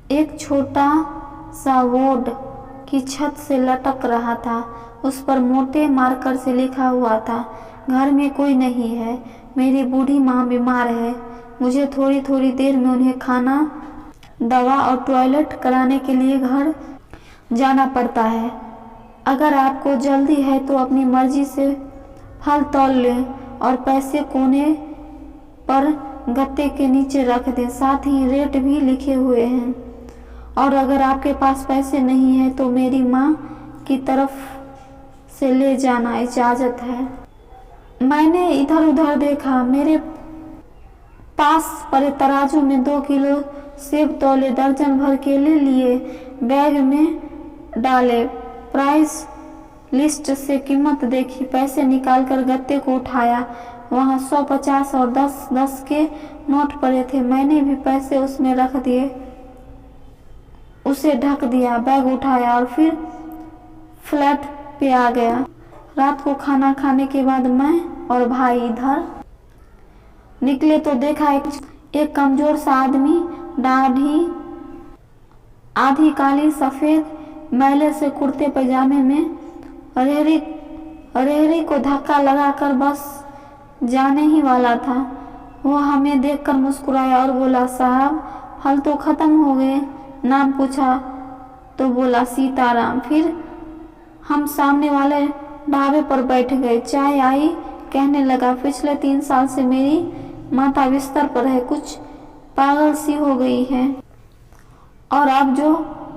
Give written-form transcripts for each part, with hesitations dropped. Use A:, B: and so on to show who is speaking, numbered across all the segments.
A: एक छोटा सा बोर्ड की छत से लटक रहा था। उस पर मोटे मार्कर से लिखा हुआ था, घर में कोई नहीं है, मेरी बूढ़ी माँ बीमार है, मुझे थोड़ी थोड़ी देर में उन्हें खाना, दवा और टॉयलेट कराने के लिए घर जाना पड़ता है। अगर आपको जल्दी है तो अपनी मर्जी से फल तौल लें और पैसे कोने पर गत्ते के नीचे रख दें, साथ ही रेट भी लिखे हुए हैं। और अगर आपके पास पैसे नहीं है तो मेरी माँ की तरफ से ले जाना, इजाज़त है। मैंने इधर उधर देखा, मेरे पास पड़े तराजू में 2 किलो सेब तौले, दर्जन भर केले लिए, बैग में डाले, प्राइस लिस्ट से कीमत देखी, पैसे निकालकर गत्ते को उठाया। वहाँ 100, 50 और 10-10 के नोट पड़े थे। मैंने भी पैसे उसमें रख दिए, उसे ढक दिया, बैग उठाया और फिर फ्लैट पे आ गया। रात को खाना खाने के बाद मैं और भाई इधर निकले तो देखा एक कमजोर सा आदमी, दाढ़ी आधी काली सफेद मैले से कुर्ते पैजामे में रेहड़ी को धक्का लगाकर बस जाने ही वाला था। वो हमें देखकर मुस्कुराया और बोला, साहब फल तो खत्म हो गए। नाम पूछा तो बोला सीताराम। फिर हम सामने वाले ढाबे पर बैठ गए। चाय आई, कहने लगा, पिछले 3 साल से मेरी माता बिस्तर पर है, कुछ पागल सी हो गई है और अब जो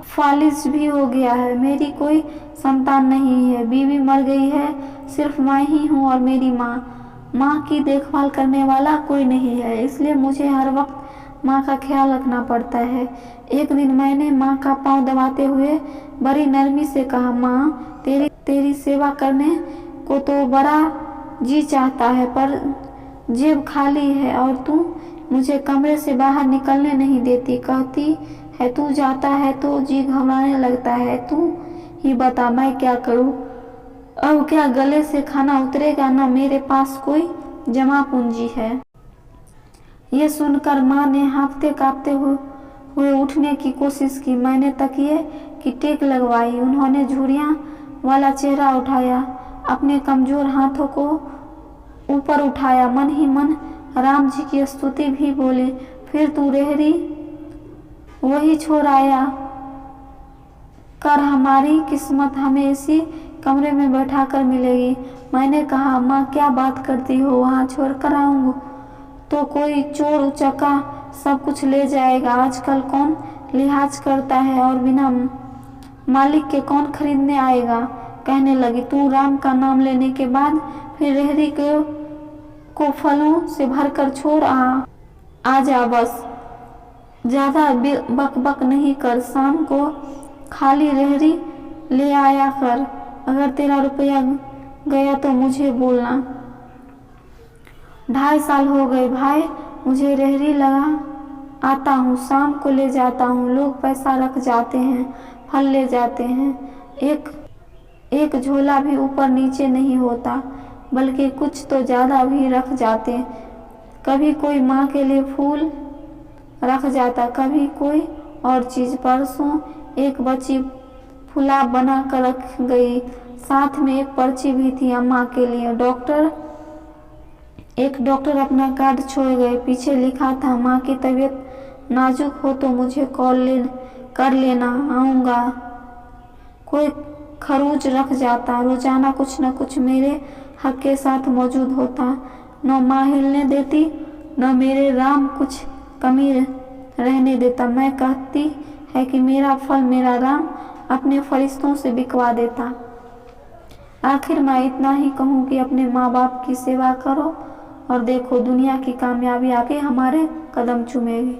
A: फालिज भी हो गया है। मेरी कोई संतान नहीं है, बीवी मर गई है, सिर्फ मैं ही हूँ और मेरी माँ की देखभाल करने वाला कोई नहीं है, इसलिए मुझे हर वक्त माँ का ख्याल रखना पड़ता है। एक दिन मैंने माँ का पाँव दबाते हुए बड़ी नरमी से कहा, माँ तेरी सेवा करने को तो बड़ा जी चाहता है, पर जेब खाली है और तू मुझे कमरे से बाहर निकलने नहीं देती। कहती है तू जाता है तो जी घबराने लगता है। तू ही बता मैं क्या करूं? अब क्या गले से खाना उतरेगा? ना मेरे पास कोई जमा पूंजी है। ये सुनकर माँ ने हाँफते कांपते हुए उठने की कोशिश की। मैंने तकिए की टेक लगवाई। उन्होंने झुर्रियाँ वाला चेहरा उठाया, अपने कमजोर हाथों को ऊपर उठाया, मन ही मन राम जी की स्तुति भी बोले। फिर तू रेहड़ी वही छोड़ आया कर, हमारी किस्मत हमें इसी कमरे में बैठा कर मिलेगी। मैंने कहा, माँ क्या बात करती हो, वहाँ छोड़ कर आऊँगा तो कोई चोर उचक्का सब कुछ ले जाएगा। आजकल कौन लिहाज करता है और बिना मालिक के कौन खरीदने आएगा। कहने लगी, तू राम का नाम लेने के बाद फिर रेहड़ी को फलों से भरकर छोड़ आ जा, बस ज्यादा बक बक नहीं कर। शाम को खाली रेहड़ी ले आया कर, अगर तेरा रुपया गया तो मुझे बोलना। 2.5 साल हो गए भाई, मुझे रेहड़ी लगा आता हूँ, शाम को ले जाता हूँ, लोग पैसा रख जाते हैं, फल ले जाते हैं। एक झोला भी ऊपर नीचे नहीं होता, बल्कि कुछ तो ज़्यादा भी रख जाते। कभी कोई माँ के लिए फूल रख जाता, कभी कोई और चीज़। परसों एक बच्ची फुला बना कर रख गई, साथ में एक पर्ची भी थी अम्मा के लिए। एक डॉक्टर अपना कार्ड छोड़ गए, पीछे लिखा था, माँ की तबीयत नाजुक हो तो मुझे कॉल कर लेना, आऊँगा। कोई खरूज रख जाता, रोजाना कुछ न कुछ मेरे हक के साथ मौजूद होता। न माँ हिलने देती, न मेरे राम कुछ कमी रहने देता। मैं कहती है कि मेरा फल मेरा राम अपने फरिश्तों से बिकवा देता। आखिर मैं इतना ही कहूँ कि अपने माँ बाप की सेवा करो और देखो दुनिया की कामयाबी आके हमारे कदम चूमेगी।